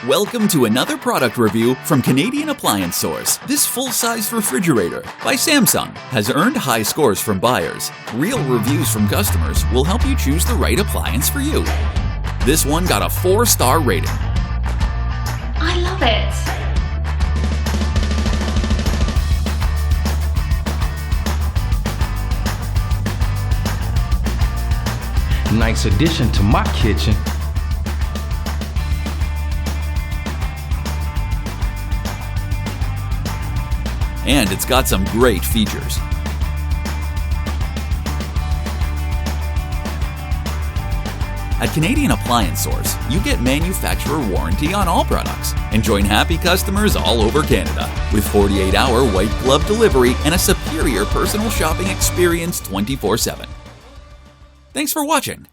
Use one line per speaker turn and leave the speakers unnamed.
Welcome to another product review from Canadian Appliance Source. This full-size refrigerator by Samsung has earned high scores from buyers. Real reviews from customers will help you choose the right appliance for you. This one got a 4-star rating.
I love it!
Nice addition to my kitchen.
And it's got some great features. At Canadian Appliance Source, you get manufacturer warranty on all products and join happy customers all over Canada with 48-hour white glove delivery and a superior personal shopping experience 24/7. Thanks for watching.